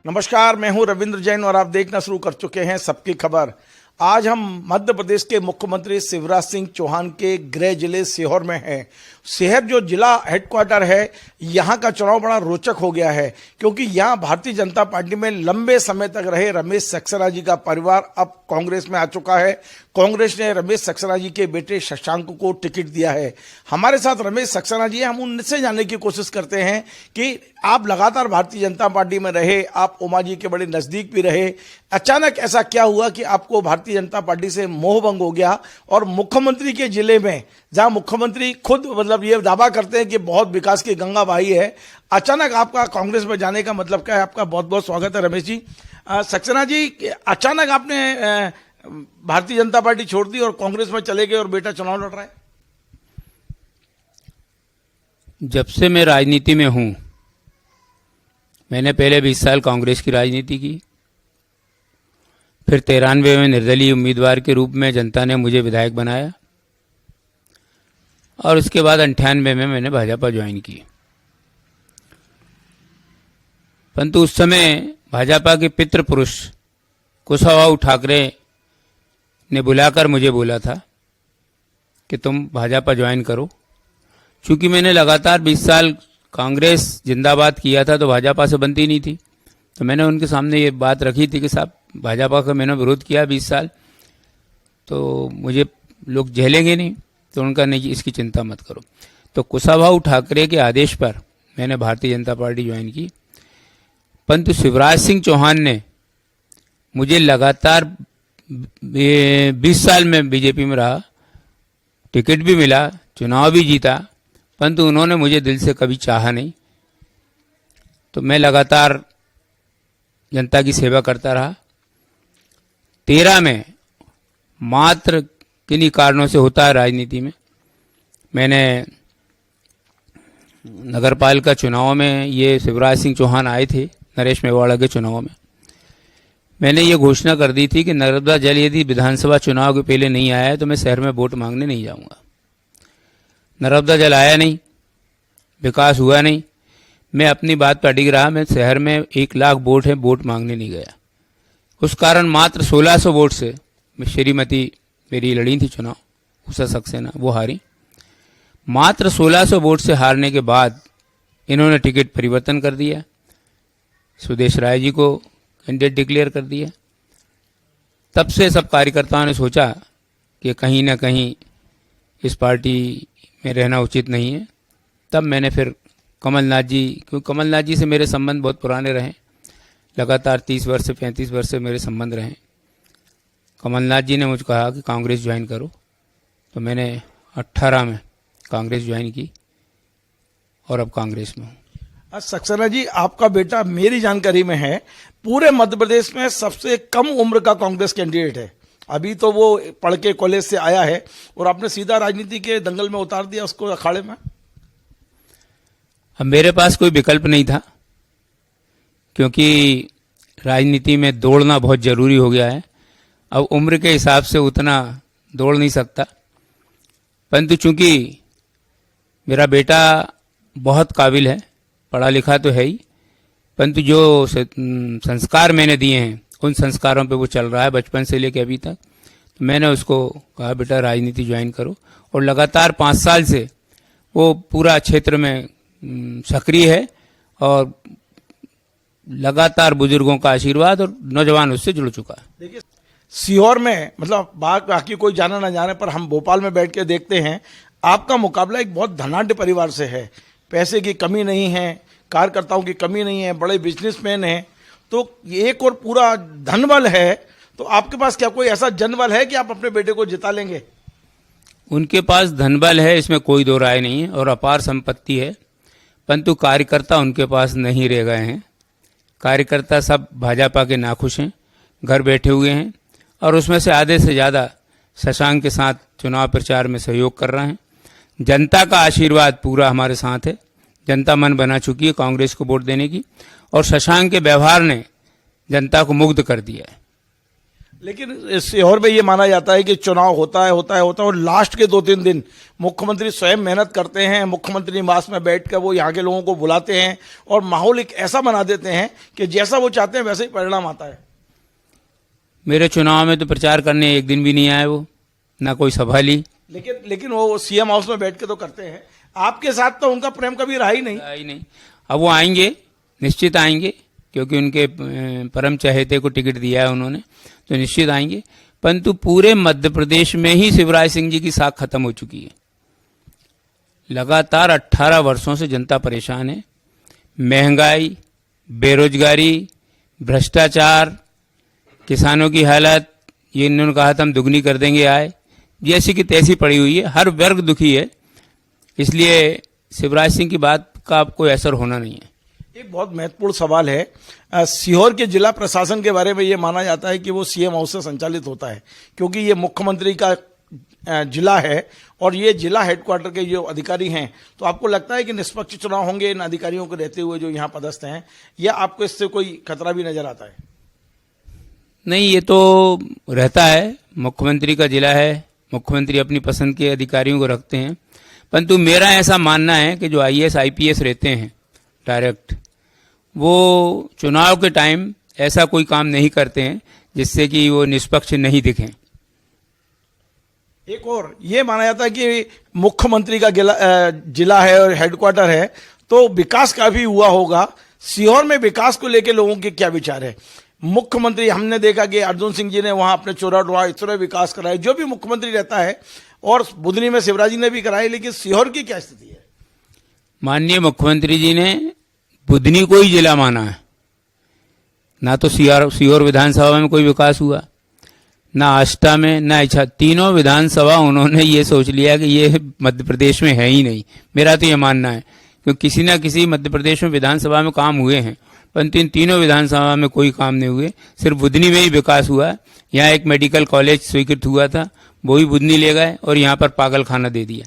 नमस्कार, मैं हूं रविंद्र जैन और आप देखना शुरू कर चुके हैं सबकी खबर। आज हम मध्य प्रदेश के मुख्यमंत्री शिवराज सिंह चौहान के गृह जिले सीहोर में हैं। शहर जो जिला हेडक्वार्टर है, यहाँ का चुनाव बड़ा रोचक हो गया है क्योंकि यहाँ भारतीय जनता पार्टी में लंबे समय तक रहे रमेश सक्सेना जी का परिवार अब कांग्रेस में आ चुका है। कांग्रेस ने रमेश सक्सेना जी के बेटे शशांक को टिकट दिया है। हमारे साथ रमेश सक्सेना जी हैं। हम उनसे जानने की कोशिश करते हैं कि आप लगातार भारतीय जनता पार्टी में रहे, आप उमा जी के बड़े नजदीक भी रहे, अचानक ऐसा क्या हुआ कि आपको भारतीय जनता पार्टी से मोहभंग हो गया और मुख्यमंत्री के जिले में, जहां मुख्यमंत्री खुद मतलब ये दावा करते हैं कि बहुत विकास की गंगा बही है, अचानक आपका कांग्रेस में जाने का मतलब क्या है? आपका बहुत बहुत स्वागत है रमेश जी। सक्सेना जी, अचानक आपने भारतीय जनता पार्टी छोड़ दी और कांग्रेस में चले गए और बेटा चुनाव लड़ रहा है। जब से मैं राजनीति में हूं, मैंने पहले 20 साल कांग्रेस की राजनीति की, फिर 93 में निर्दलीय उम्मीदवार के रूप में जनता ने मुझे विधायक बनाया और उसके बाद 98 में मैंने भाजपा ज्वाइन की। परंतु उस समय भाजपा के पितृ पुरुष कुशवाहा ठाकरे ने बुलाकर मुझे बोला था कि तुम भाजपा ज्वाइन करो। चूंकि मैंने लगातार 20 साल कांग्रेस जिंदाबाद किया था तो भाजपा से बनती नहीं थी, तो मैंने उनके सामने ये बात रखी थी कि साहब भाजपा का मैंने विरोध किया 20 साल, तो मुझे लोग झेलेंगे नहीं। तो उनका नहीं, इसकी चिंता मत करो। तो कुशवाहा ठाकरे के आदेश पर मैंने भारतीय जनता पार्टी ज्वाइन की। परंतु शिवराज सिंह चौहान ने मुझे लगातार 20 साल में बीजेपी में रहा, टिकट भी मिला, चुनाव भी जीता, परंतु उन्होंने मुझे दिल से कभी चाहा नहीं। तो मैं लगातार जनता की सेवा करता रहा। 13 में मात्र किन्हीं कारणों से होता है राजनीति में, मैंने नगरपालिका चुनाव में, ये शिवराज सिंह चौहान आए थे नरेश मेवाड़ा के चुनाव में, मैंने ये घोषणा कर दी थी कि नर्मदा जल यदि विधानसभा चुनाव के पहले नहीं आया है तो मैं शहर में वोट मांगने नहीं जाऊंगा। नर्मदा जल आया नहीं, विकास हुआ नहीं, मैं अपनी बात पर अडिग रहा। मैं शहर में 1 लाख वोट है, वोट मांगने नहीं गया। उस कारण मात्र 1600 वोट से श्रीमती मेरी लड़ी थी चुनाव, उषा सक्सेना, वो हारी। मात्र 1600 वोट से हारने के बाद इन्होंने टिकट परिवर्तन कर दिया, सुदेश राय जी को कैंडिडेट डिक्लेयर कर दिया। तब से सब कार्यकर्ताओं ने सोचा कि कहीं ना कहीं इस पार्टी में रहना उचित नहीं है। तब मैंने फिर कमलनाथ जी, क्योंकि कमलनाथ जी से मेरे संबंध बहुत पुराने रहे, लगातार 30 वर्ष से 35 वर्ष से मेरे संबंध रहे। कमलनाथ जी ने मुझे कहा कि कांग्रेस ज्वाइन करो, तो मैंने 18 में कांग्रेस ज्वाइन की और अब कांग्रेस में हूँ। सक्सेना जी, आपका बेटा मेरी जानकारी में है पूरे मध्य प्रदेश में सबसे कम उम्र का कांग्रेस कैंडिडेट है। अभी तो वो पढ़ के कॉलेज से आया है और आपने सीधा राजनीति के दंगल में उतार दिया उसको, अखाड़े में। अब मेरे पास कोई विकल्प नहीं था, क्योंकि राजनीति में दौड़ना बहुत जरूरी हो गया है। अब उम्र के हिसाब से उतना दौड़ नहीं सकता, परंतु चूंकि मेरा बेटा बहुत काबिल है, पढ़ा लिखा तो है ही, परंतु जो संस्कार मैंने दिए हैं उन संस्कारों पे वो चल रहा है बचपन से लेकर अभी तक। तो मैंने उसको कहा बेटा राजनीति ज्वाइन करो, और लगातार 5 साल से वो पूरा क्षेत्र में सक्रिय है और लगातार बुजुर्गों का आशीर्वाद और नौजवान उससे जुड़ चुका है। देखिए, सीहोर में मतलब बाकी कोई जाना ना जाने पर हम भोपाल में बैठ के देखते हैं, आपका मुकाबला एक बहुत धनाढ्य परिवार से है। पैसे की कमी नहीं है, कार्यकर्ताओं की कमी नहीं है, बड़े बिजनेसमैन हैं, तो एक और पूरा धनबल है। तो आपके पास क्या कोई ऐसा जनबल है कि आप अपने बेटे को जिता लेंगे? उनके पास धनबल है, इसमें कोई दो राय नहीं है, और अपार संपत्ति है, परंतु कार्यकर्ता उनके पास नहीं रह गए हैं। कार्यकर्ता सब भाजपा के नाखुश हैं, घर बैठे हुए हैं, और उसमें से आधे से ज़्यादा शशांक के साथ चुनाव प्रचार में सहयोग कर रहे हैं। जनता का आशीर्वाद पूरा हमारे साथ है, जनता मन बना चुकी है कांग्रेस को वोट देने की, और शशांक के व्यवहार ने जनता को मुग्ध कर दिया है। लेकिन सीहोर में ये माना जाता है कि चुनाव होता है और लास्ट के 2-3 दिन मुख्यमंत्री स्वयं मेहनत करते हैं, मुख्यमंत्री निवास में बैठकर वो यहाँ के लोगों को बुलाते हैं और माहौल एक ऐसा बना देते हैं कि जैसा वो चाहते हैं वैसे ही परिणाम आता है। मेरे चुनाव में तो प्रचार करने एक दिन भी नहीं आए वो, ना कोई सभा ली। लेकिन वो सीएम हाउस में बैठ के तो करते हैं। आपके साथ तो उनका प्रेम कभी रहा ही नहीं। अब वो आएंगे, निश्चित आएंगे, क्योंकि उनके परम चहेते को टिकट दिया है उन्होंने, तो निश्चित आएंगे। परंतु पूरे मध्य प्रदेश में ही शिवराज सिंह जी की साख खत्म हो चुकी है। लगातार 18 वर्षों से जनता परेशान है। महंगाई, बेरोजगारी, भ्रष्टाचार, किसानों की हालत, ये इन्होंने कहा था हम दुगनी कर देंगे आय, जैसी की तैसी पड़ी हुई है। हर वर्ग दुखी है, इसलिए शिवराज सिंह की बात का कोई असर होना नहीं है। एक बहुत महत्वपूर्ण सवाल है, सीहोर के जिला प्रशासन के बारे में ये माना जाता है कि वो सीएम हाउस से संचालित होता है, क्योंकि ये मुख्यमंत्री का जिला है और ये जिला हेडक्वार्टर के जो अधिकारी हैं। तो आपको लगता है कि निष्पक्ष चुनाव होंगे इन अधिकारियों को रहते हुए जो यहाँ पदस्थ हैं, या आपको इससे कोई खतरा भी नजर आता है? नहीं, ये तो रहता है, मुख्यमंत्री का जिला है, मुख्यमंत्री अपनी पसंद के अधिकारियों को रखते हैं। परंतु मेरा ऐसा मानना है कि जो आईएएस आईपीएस रहते हैं डायरेक्ट, वो चुनाव के टाइम ऐसा कोई काम नहीं करते हैं जिससे कि वो निष्पक्ष नहीं दिखें। एक और ये माना जाता है कि मुख्यमंत्री का जिला है और हेडक्वार्टर है, तो विकास का भी हुआ होगा। सीहोर में विकास को लेकर लोगों के क्या विचार है? मुख्यमंत्री, हमने देखा कि अर्जुन सिंह जी ने वहां अपने चोराडोहा इतना विकास कराया, जो भी मुख्यमंत्री रहता है, और बुधनी में शिवराज जी ने भी कराई, लेकिन सीहोर की क्या स्थिति है? माननीय मुख्यमंत्री जी ने बुधनी को ही जिला माना है। ना तो सीहोर विधानसभा में कोई विकास हुआ, ना आष्टा में, ना इच्छा, तीनों विधानसभा उन्होंने ये सोच लिया कि ये मध्य प्रदेश में है ही नहीं। मेरा तो ये मानना है, क्योंकि किसी ना किसी मध्य प्रदेश में विधानसभा में काम हुए हैं, परंतु इन तीनों विधानसभा में कोई काम नहीं हुए। सिर्फ बुधनी में ही विकास हुआ। यहाँ एक मेडिकल कॉलेज स्वीकृत हुआ था, वो भी बुधनी ले गए और यहाँ पर पागल खाना दे दिया।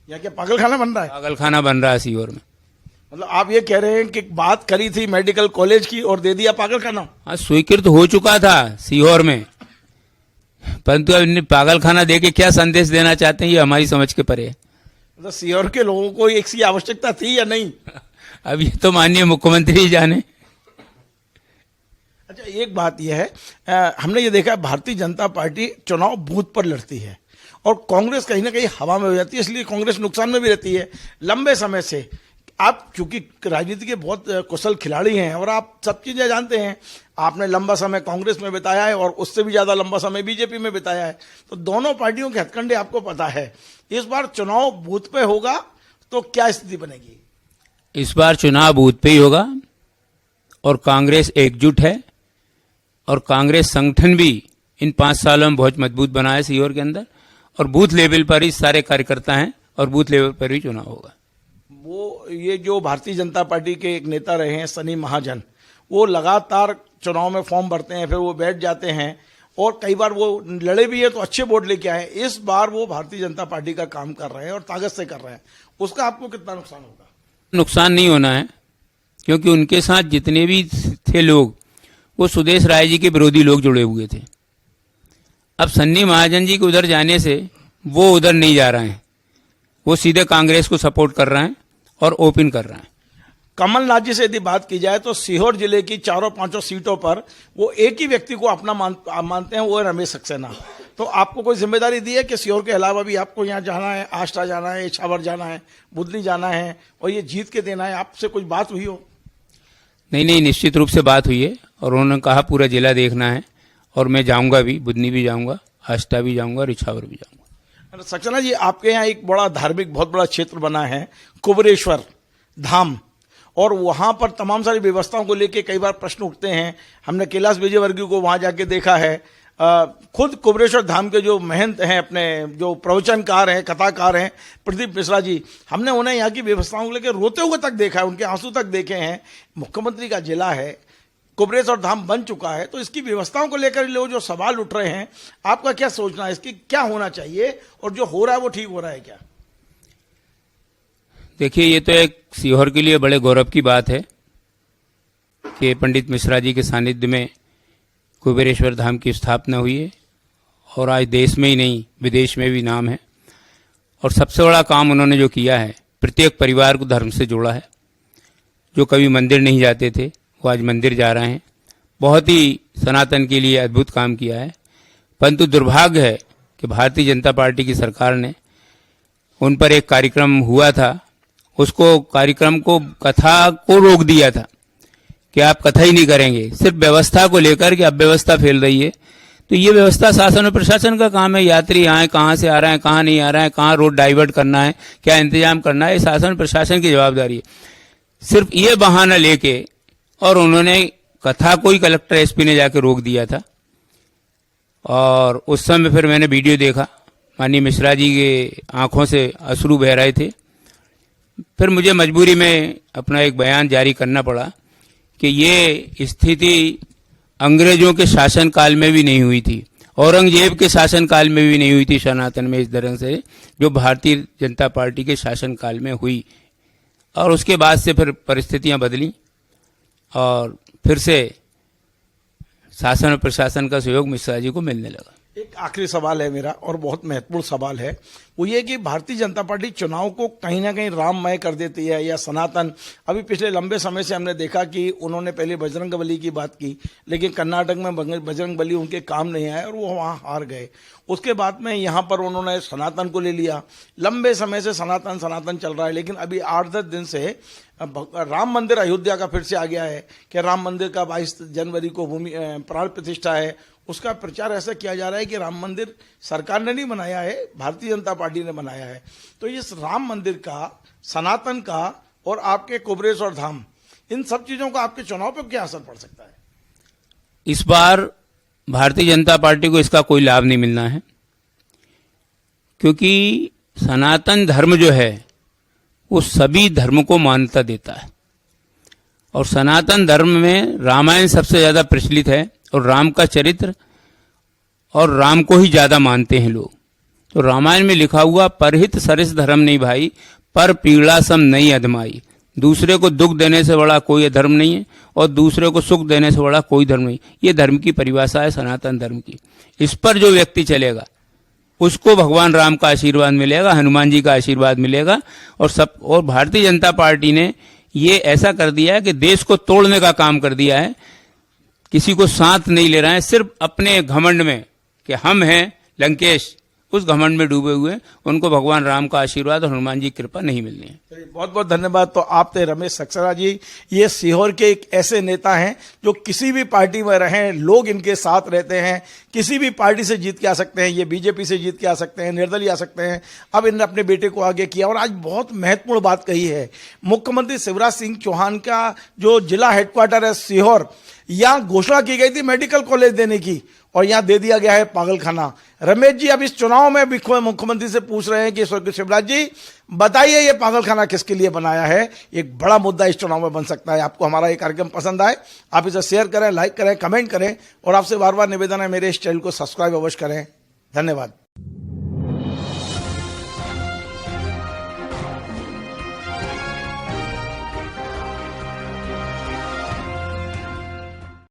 यहाँ क्या पागल खाना बन रहा है? पागल खाना बन रहा है सीहोर में। मतलब आप ये कह रहे हैं कि बात करी थी मेडिकल कॉलेज की और दे दिया पागल खाना? हाँ, स्वीकृत हो चुका था सीहोर में, परंतु अब इन्हें पागल खाना दे के क्या संदेश देना चाहते हैं, ये हमारी समझ के परे है। मतलब सीहोर के लोगों को एक सी आवश्यकता थी या नहीं? अब ये तो माननीय मुख्यमंत्री ही जाने। अच्छा, एक बात यह है, हमने ये देखा भारतीय जनता पार्टी चुनाव बूथ पर लड़ती है और कांग्रेस कहीं ना कहीं हवा में हो जाती है, इसलिए कांग्रेस नुकसान में भी रहती है लंबे समय से। आप चूंकि राजनीति के बहुत कुशल खिलाड़ी हैं और आप सब चीजें जानते हैं, आपने लंबा समय कांग्रेस में बिताया है और उससे भी ज्यादा लंबा समय बीजेपी में बिताया है, तो दोनों पार्टियों के हथकंडे आपको पता है। इस बार चुनाव बूथ पे होगा तो क्या स्थिति बनेगी? इस बार चुनाव बूथ पे ही होगा और कांग्रेस एकजुट है और कांग्रेस संगठन भी इन 5 सालों में बहुत मजबूत बना है सीहोर के अंदर, और बूथ लेवल पर ही सारे कार्यकर्ता हैं और बूथ लेवल पर ही चुनाव होगा। वो ये जो भारतीय जनता पार्टी के एक नेता रहे हैं सनी महाजन, वो लगातार चुनाव में फॉर्म भरते हैं, फिर वो बैठ जाते हैं और कई बार वो लड़े भी है तो अच्छे वोट लेके आए। इस बार वो भारतीय जनता पार्टी का काम कर रहे हैं और ताकत से कर रहे हैं, उसका आपको कितना नुकसान होगा? नुकसान नहीं होना है, क्योंकि उनके साथ जितने भी थे लोग वो सुदेश राय जी के विरोधी लोग जुड़े हुए थे। अब सन्नी महाजन जी के उधर जाने से वो उधर नहीं जा रहे हैं, वो सीधे कांग्रेस को सपोर्ट कर रहे हैं और ओपन कर रहे हैं। कमलनाथ जी से यदि बात की जाए तो सीहोर जिले की 4-5 सीटों पर वो एक ही व्यक्ति को अपना मानते हैं, वो है रमेश सक्सेना। तो आपको कोई जिम्मेदारी दी है कि सीहोर के अलावा भी आपको यहाँ जाना है, आष्टा जाना है, इछावर जाना है, बुधनी जाना है और ये जीत के देना है? आपसे कुछ बात हुई हो? नहीं, निश्चित रूप से बात हुई है और उन्होंने कहा पूरा जिला देखना है और मैं जाऊंगा भी, बुधनी भी जाऊंगा, आष्टा भी जाऊंगा और इछावर भी जाऊंगा। सक्सेना जी, आपके यहाँ एक बड़ा धार्मिक बहुत बड़ा क्षेत्र बना है कुबरेश्वर धाम, और वहां पर तमाम सारी व्यवस्थाओं को लेके कई बार प्रश्न उठते हैं। हमने कैलाश विजयवर्गीय को वहां जाके देखा है, खुद कुबरेश्वर धाम के जो महंत हैं, अपने जो प्रवचनकार हैं, कथाकार हैं प्रदीप मिश्रा जी, हमने उन्हें यहाँ की व्यवस्थाओं को लेकर रोते हुए तक देखा है, उनके आंसू तक देखे हैं। मुख्यमंत्री का जिला है, कुबरेश्वर धाम बन चुका है, तो इसकी व्यवस्थाओं को लेकर लोग जो सवाल उठ रहे हैं, आपका क्या सोचना है, इसकी क्या होना चाहिए और जो हो रहा है वो ठीक हो रहा है क्या? देखिए, ये तो एक सीहोर के लिए बड़े गौरव की बात है कि पंडित मिश्रा जी के सानिध्य में कुबेरेश्वर धाम की स्थापना हुई है और आज देश में ही नहीं विदेश में भी नाम है। और सबसे बड़ा काम उन्होंने जो किया है, प्रत्येक परिवार को धर्म से जोड़ा है। जो कभी मंदिर नहीं जाते थे वो आज मंदिर जा रहे हैं। बहुत ही सनातन के लिए अद्भुत काम किया है। परंतु दुर्भाग्य है कि भारतीय जनता पार्टी की सरकार ने उन पर एक कार्यक्रम हुआ था, उसको कार्यक्रम को कथा को रोक दिया था कि आप कथा ही नहीं करेंगे, सिर्फ व्यवस्था को लेकर के अव्यवस्था फैल रही है। तो ये व्यवस्था शासन और प्रशासन का काम है। यात्री आए, कहाँ से आ रहे हैं, कहाँ नहीं आ रहे हैं, कहाँ रोड डाइवर्ट करना है, क्या इंतजाम करना है, ये शासन और प्रशासन की जवाबदारी है। सिर्फ ये बहाना लेके और उन्होंने कथा को ही कलेक्टर एसपी ने जाके रोक दिया था। और उस समय फिर मैंने वीडियो देखा, माननीय मिश्रा जी के आंखों से अश्रु बह रहे थे। फिर मुझे मजबूरी में अपना एक बयान जारी करना पड़ा कि ये स्थिति अंग्रेजों के शासन काल में भी नहीं हुई थी, औरंगजेब के शासन काल में भी नहीं हुई थी सनातन में इस तरह से, जो भारतीय जनता पार्टी के शासन काल में हुई। और उसके बाद से फिर परिस्थितियां बदली और फिर से शासन और प्रशासन का सहयोग मिश्रा जी को मिलने लगा। एक आखिरी सवाल है मेरा और बहुत महत्वपूर्ण सवाल है, वो ये कि भारतीय जनता पार्टी चुनाव को कहीं ना कहीं राममय कर देती है या सनातन। अभी पिछले लंबे समय से हमने देखा कि उन्होंने पहले बजरंगबली की बात की, लेकिन कर्नाटक में बजरंगबली उनके काम नहीं आए और वो वहाँ हार गए। उसके बाद में यहाँ पर उन्होंने सनातन को ले लिया। लंबे समय से सनातन सनातन चल रहा है, लेकिन अभी 8-10 दिन से राम मंदिर अयोध्या का फिर से आ गया है कि राम मंदिर का 22 जनवरी को भूमि प्राण प्रतिष्ठा है। उसका प्रचार ऐसा किया जा रहा है कि राम मंदिर सरकार ने नहीं बनाया है, भारतीय जनता पार्टी ने बनाया है। तो इस राम मंदिर का, सनातन का और आपके कुबेरेश्वर धाम, इन सब चीजों का आपके चुनाव पर क्या असर पड़ सकता है? इस बार भारतीय जनता पार्टी को इसका कोई लाभ नहीं मिलना है, क्योंकि सनातन धर्म जो है वो सभी धर्म को मान्यता देता है। और सनातन धर्म में रामायण सबसे ज्यादा प्रचलित है और राम का चरित्र और राम को ही ज्यादा मानते हैं लोग। तो रामायण में लिखा हुआ परहित सरिस धर्म नहीं भाई, पर पीड़ा सम नहीं अधमाई। दूसरे को दुख देने से बड़ा कोई धर्म नहीं है और दूसरे को सुख देने से बड़ा कोई धर्म नहीं। ये धर्म की परिभाषा है सनातन धर्म की। इस पर जो व्यक्ति चलेगा उसको भगवान राम का आशीर्वाद मिलेगा, हनुमान जी का आशीर्वाद मिलेगा। और भारतीय जनता पार्टी ने ये ऐसा कर दिया है कि देश को तोड़ने का काम कर दिया है। किसी को साथ नहीं ले रहे हैं, सिर्फ अपने घमंड में कि हम हैं लंकेश, उस घमंड में डूबे हुए। उनको भगवान राम का आशीर्वाद और हनुमान जी की कृपा नहीं मिलनी है। बहुत बहुत धन्यवाद। तो आप थे रमेश सक्सेना जी। ये सीहोर के एक ऐसे नेता हैं जो किसी भी पार्टी में रहें, लोग इनके साथ रहते हैं। किसी भी पार्टी से जीत के आ सकते हैं, ये बीजेपी से जीत के आ सकते हैं, निर्दलीय आ सकते हैं। अब इन्होंने अपने बेटे को आगे किया और आज बहुत महत्वपूर्ण बात कही है। मुख्यमंत्री शिवराज सिंह चौहान का जो जिला हेडक्वार्टर है सीहोर, यहाँ घोषणा की गई थी मेडिकल कॉलेज देने की और यहाँ दे दिया गया है पागलखाना। रमेश जी अब इस चुनाव में मुख्यमंत्री से पूछ रहे हैं कि शिवराज जी बताइए ये पागलखाना किसके लिए बनाया है। एक बड़ा मुद्दा इस चुनाव में बन सकता है। आपको हमारा ये कार्यक्रम पसंद आए, आप इसे शेयर करें, लाइक करें, कमेंट करें और आपसे बार बार निवेदन है मेरे इस चैनल को सब्सक्राइब अवश्य करें। धन्यवाद।